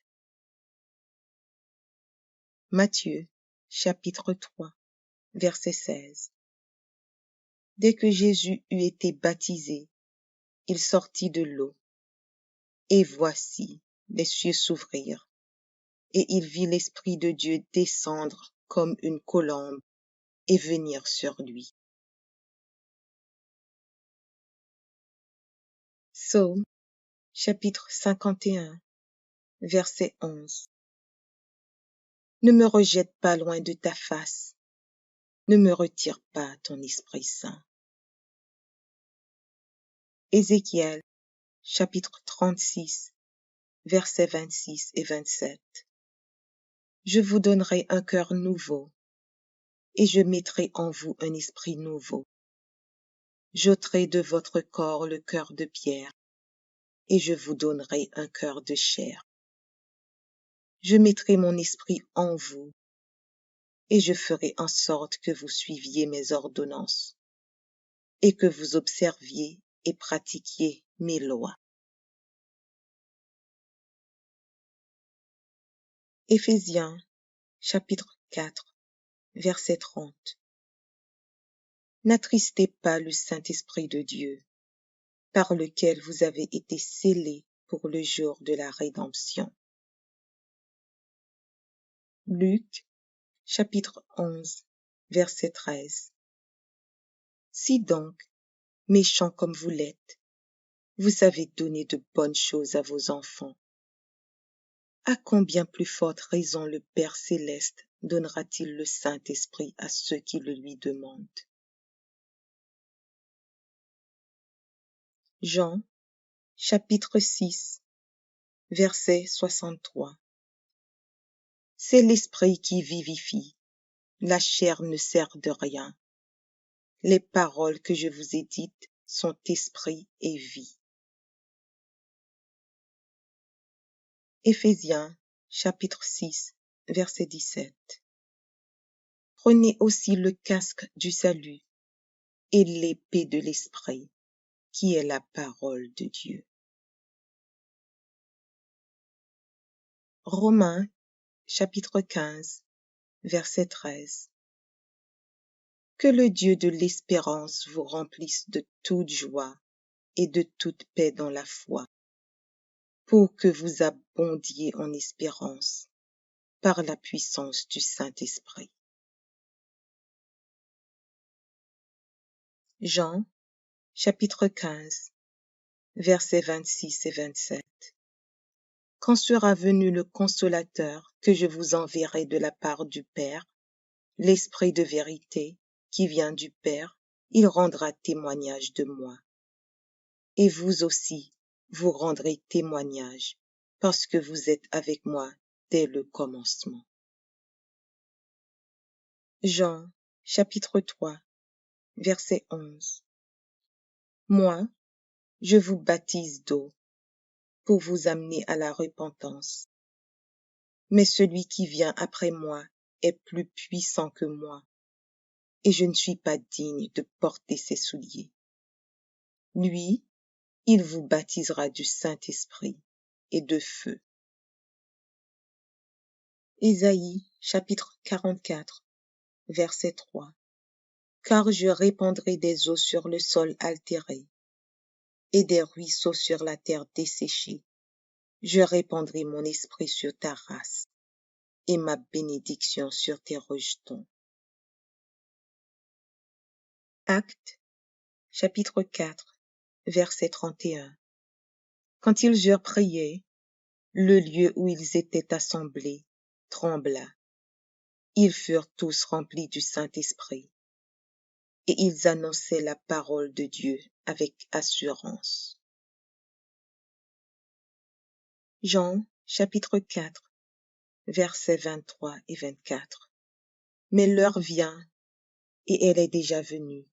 Matthieu, chapitre 3, verset 16. Dès que Jésus eut été baptisé, il sortit de l'eau. Et voici, les cieux s'ouvrirent, et il vit l'Esprit de Dieu descendre comme une colombe et venir sur lui. Psaume, chapitre 51, verset 11. Ne me rejette pas loin de ta face, ne me retire pas ton Esprit Saint. Ézéchiel, chapitre 36, versets 26 et 27. Je vous donnerai un cœur nouveau, et je mettrai en vous un esprit nouveau. J'ôterai de votre corps le cœur de pierre, et je vous donnerai un cœur de chair. Je mettrai mon esprit en vous, et je ferai en sorte que vous suiviez mes ordonnances, et que vous observiez et pratiquiez mes lois. Éphésiens, chapitre 4, verset 30. N'attristez pas le Saint-Esprit de Dieu, par lequel vous avez été scellés pour le jour de la rédemption. Luc, chapitre 11, verset 13. Si donc, méchants comme vous l'êtes, vous savez donner de bonnes choses à vos enfants, à combien plus forte raison le Père céleste donnera-t-il le Saint-Esprit à ceux qui le lui demandent? Jean, chapitre 6, verset 63. C'est l'Esprit qui vivifie, la chair ne sert de rien. Les paroles que je vous ai dites sont esprit et vie. Éphésiens, chapitre 6, verset 17. Prenez aussi le casque du salut et l'épée de l'Esprit, qui est la parole de Dieu. Romains, chapitre 15, verset 13. Que le Dieu de l'espérance vous remplisse de toute joie et de toute paix dans la foi, pour que vous abondiez en espérance par la puissance du Saint-Esprit. Jean, chapitre 15, versets 26 et 27. Quand sera venu le Consolateur que je vous enverrai de la part du Père, l'Esprit de vérité qui vient du Père, il rendra témoignage de moi. Et vous aussi, vous rendrez témoignage, parce que vous êtes avec moi dès le commencement. Jean, chapitre 3, verset 11. Moi, je vous baptise d'eau pour vous amener à la repentance. Mais celui qui vient après moi est plus puissant que moi, et je ne suis pas digne de porter ses souliers. Lui, il vous baptisera du Saint-Esprit et de feu. Ésaïe, chapitre 44, verset 3. Car je répandrai des eaux sur le sol altéré, et des ruisseaux sur la terre desséchée. Je répandrai mon esprit sur ta race, et ma bénédiction sur tes rejetons. Actes, chapitre 4, verset 31. Quand ils eurent prié, le lieu où ils étaient assemblés trembla. Ils furent tous remplis du Saint-Esprit, et ils annonçaient la parole de Dieu avec assurance. Jean, chapitre 4, versets 23 et 24. Mais l'heure vient, et elle est déjà venue,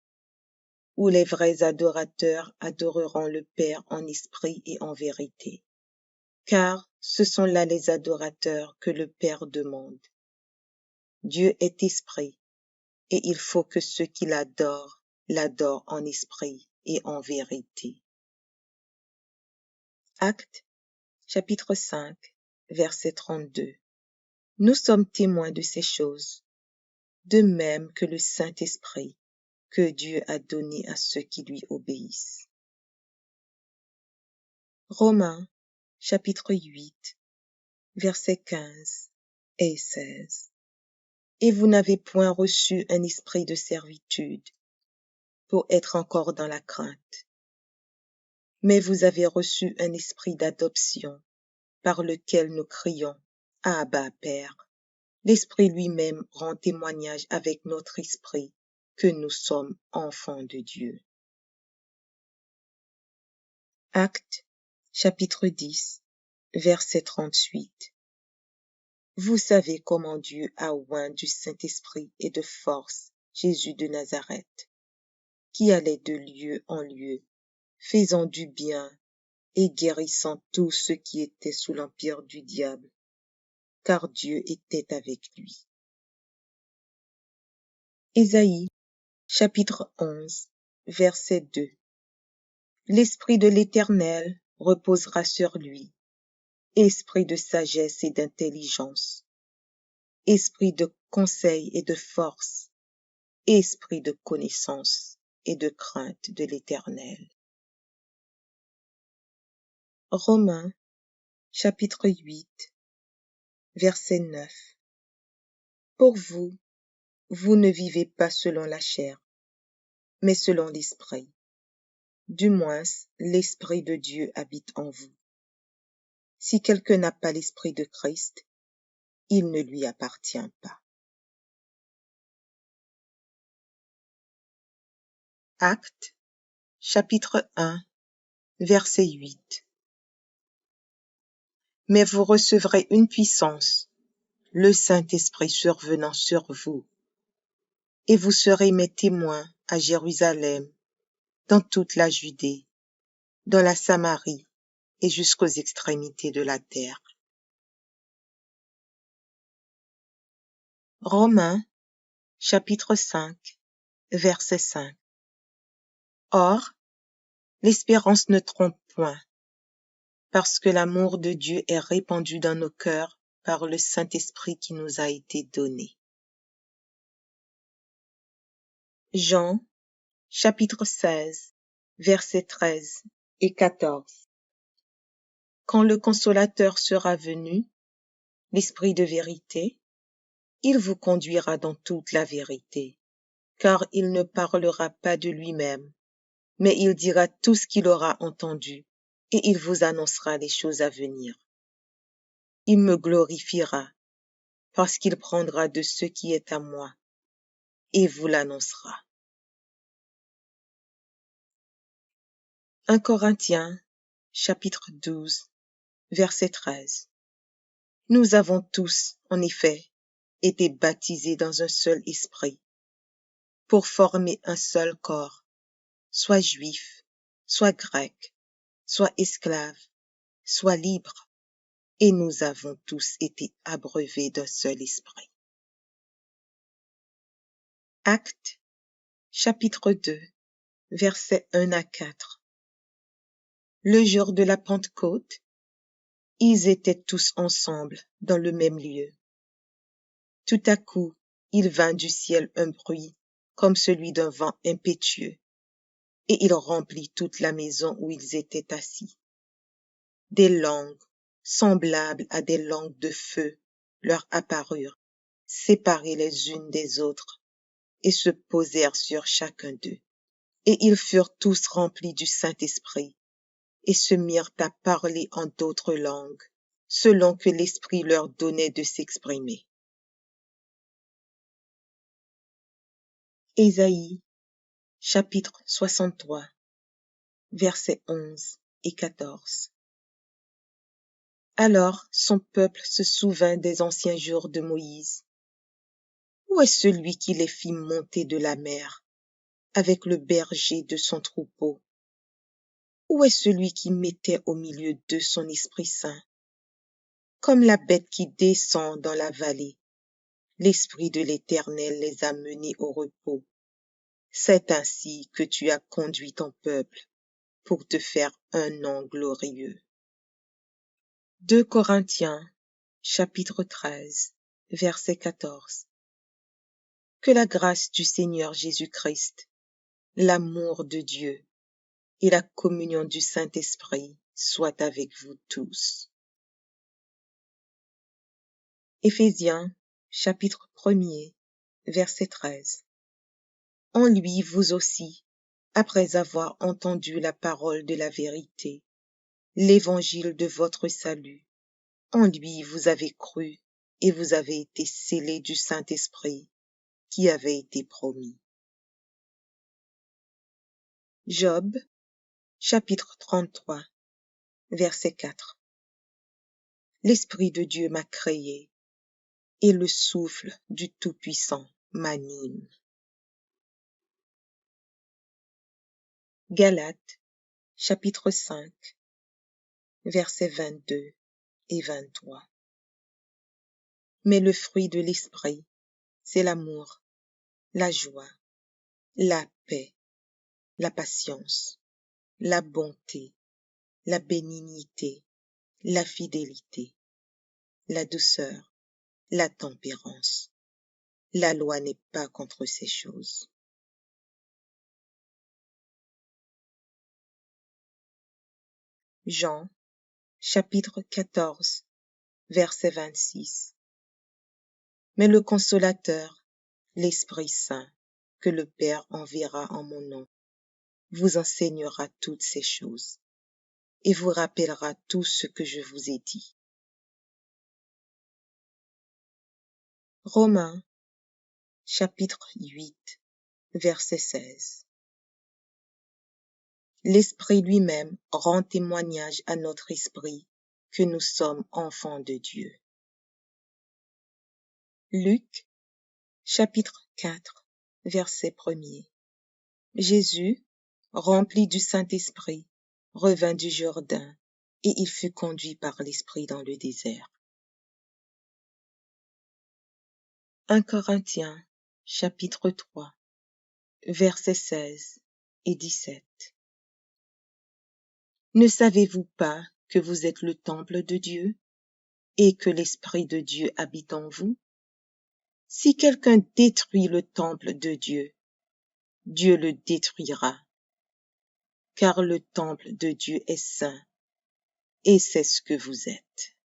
où les vrais adorateurs adoreront le Père en esprit et en vérité. Car ce sont là les adorateurs que le Père demande. Dieu est esprit, et il faut que ceux qui l'adorent en esprit et en vérité. Actes, chapitre 5, verset 32. Nous sommes témoins de ces choses, de même que le Saint-Esprit que Dieu a donné à ceux qui lui obéissent. Romains, chapitre 8, versets 15 et 16. Et vous n'avez point reçu un esprit de servitude pour être encore dans la crainte, mais vous avez reçu un esprit d'adoption par lequel nous crions « Abba, Père ». L'Esprit lui-même rend témoignage avec notre esprit que nous sommes enfants de Dieu. Actes, chapitre 10, verset 38. Vous savez comment Dieu a oint du Saint-Esprit et de force Jésus de Nazareth, qui allait de lieu en lieu, faisant du bien et guérissant tous ceux qui étaient sous l'empire du diable, car Dieu était avec lui. Ésaïe, chapitre 11, verset 2. L'Esprit de l'Éternel reposera sur lui, esprit de sagesse et d'intelligence, esprit de conseil et de force, esprit de connaissance et de crainte de l'Éternel. Romains, chapitre 8, verset 9. Pour vous, vous ne vivez pas selon la chair, mais selon l'Esprit. Du moins, l'Esprit de Dieu habite en vous. Si quelqu'un n'a pas l'Esprit de Christ, il ne lui appartient pas. Actes, chapitre 1, verset 8. Mais vous recevrez une puissance, le Saint-Esprit survenant sur vous, et vous serez mes témoins à Jérusalem, dans toute la Judée, dans la Samarie et jusqu'aux extrémités de la terre. Romains, chapitre 5, verset 5. Or, l'espérance ne trompe point, parce que l'amour de Dieu est répandu dans nos cœurs par le Saint-Esprit qui nous a été donné. Jean, chapitre 16, versets 13 et 14. Quand le Consolateur sera venu, l'Esprit de vérité, il vous conduira dans toute la vérité, car il ne parlera pas de lui-même, mais il dira tout ce qu'il aura entendu, et il vous annoncera les choses à venir. Il me glorifiera, parce qu'il prendra de ce qui est à moi, et vous l'annoncera. 1 Corinthiens, chapitre 12, verset 13. Nous avons tous, en effet, été baptisés dans un seul esprit, pour former un seul corps, soit juif, soit grec, soit esclave, soit libre, et nous avons tous été abreuvés d'un seul esprit. Actes, chapitre 2, versets 1 à 4. Le jour de la Pentecôte, ils étaient tous ensemble dans le même lieu. Tout à coup, il vint du ciel un bruit comme celui d'un vent impétueux, et il remplit toute la maison où ils étaient assis. Des langues, semblables à des langues de feu, leur apparurent, séparées les unes des autres, et se posèrent sur chacun d'eux. Et ils furent tous remplis du Saint-Esprit, et se mirent à parler en d'autres langues, selon que l'Esprit leur donnait de s'exprimer. Ésaïe, chapitre 63, versets 11 et 14. Alors son peuple se souvint des anciens jours de Moïse. Où est celui qui les fit monter de la mer, avec le berger de son troupeau? Où est celui qui mettait au milieu d'eux son Esprit Saint? Comme la bête qui descend dans la vallée, l'Esprit de l'Éternel les a menés au repos. C'est ainsi que tu as conduit ton peuple pour te faire un nom glorieux. 2 Corinthiens, chapitre 13, verset 14. Que la grâce du Seigneur Jésus-Christ, l'amour de Dieu et la communion du Saint-Esprit soient avec vous tous. Éphésiens, chapitre 1er, verset 13. En lui, vous aussi, après avoir entendu la parole de la vérité, l'évangile de votre salut. En lui vous avez cru et vous avez été scellés du Saint-Esprit qui avait été promis. Job, chapitre 33, verset 4. L'Esprit de Dieu m'a créé et le souffle du Tout-Puissant m'anime. Galates, chapitre 5, versets 22 et 23. Mais le fruit de l'Esprit, c'est l'amour, la joie, la paix, la patience, la bonté, la bénignité, la fidélité, la douceur, la tempérance. La loi n'est pas contre ces choses. Jean, chapitre 14, verset 26. Mais le Consolateur, l'Esprit Saint, que le Père enverra en mon nom, vous enseignera toutes ces choses et vous rappellera tout ce que je vous ai dit. Romains, chapitre 8, verset 16. L'Esprit lui-même rend témoignage à notre esprit que nous sommes enfants de Dieu. Luc, chapitre 4, verset 1er. Jésus, rempli du Saint-Esprit, revint du Jourdain, et il fut conduit par l'Esprit dans le désert. 1 Corinthiens, chapitre 3, versets 16 et 17. Ne savez-vous pas que vous êtes le temple de Dieu et que l'Esprit de Dieu habite en vous? Si quelqu'un détruit le temple de Dieu, Dieu le détruira, car le temple de Dieu est saint, et c'est ce que vous êtes.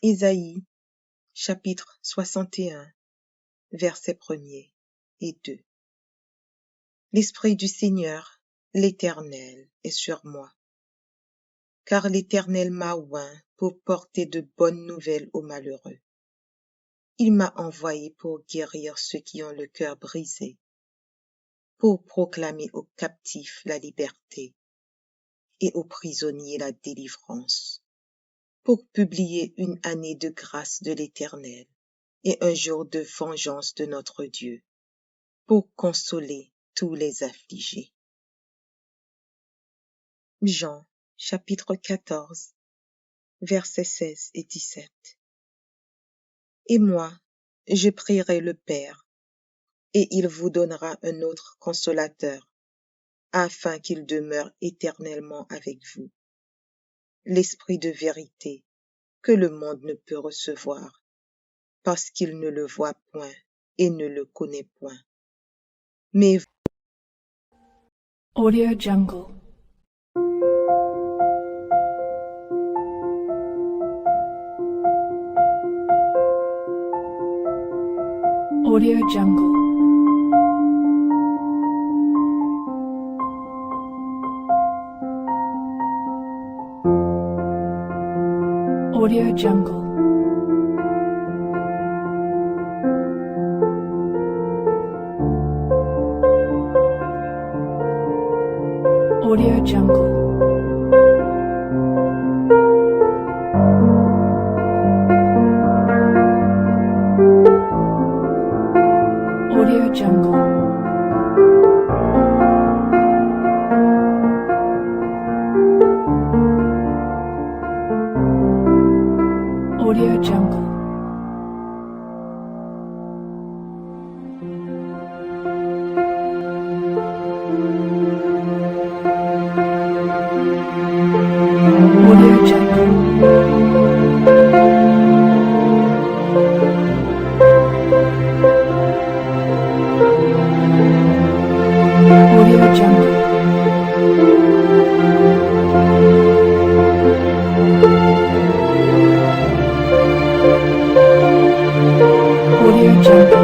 Isaïe, chapitre 61, versets 1er et 2. L'Esprit du Seigneur, l'Éternel, est sur moi, car l'Éternel m'a oint pour porter de bonnes nouvelles aux malheureux. Il m'a envoyé pour guérir ceux qui ont le cœur brisé, pour proclamer aux captifs la liberté et aux prisonniers la délivrance, pour publier une année de grâce de l'Éternel et un jour de vengeance de notre Dieu, pour consoler tous les affligés. Jean, chapitre 14, versets 16 et 17. Et moi, je prierai le Père, et il vous donnera un autre consolateur, afin qu'il demeure éternellement avec vous. L'Esprit de vérité, que le monde ne peut recevoir, parce qu'il ne le voit point et ne le connaît point. Mais Audio Jungle. Audio Jungle. Audio Jungle. Audio Jungle. Audio Jungle. Audio Jungle. Audio Jungle. Audio Jungle. Audio Jungle.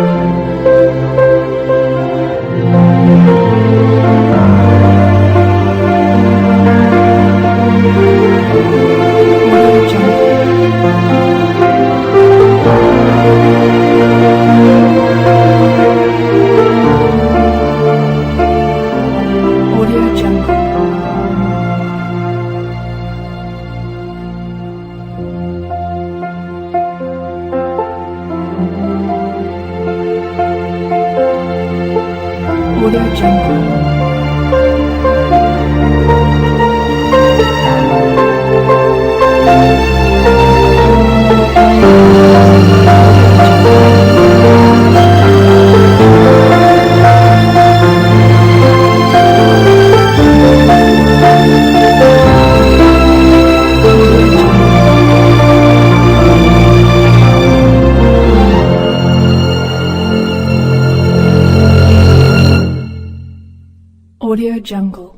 Jungle.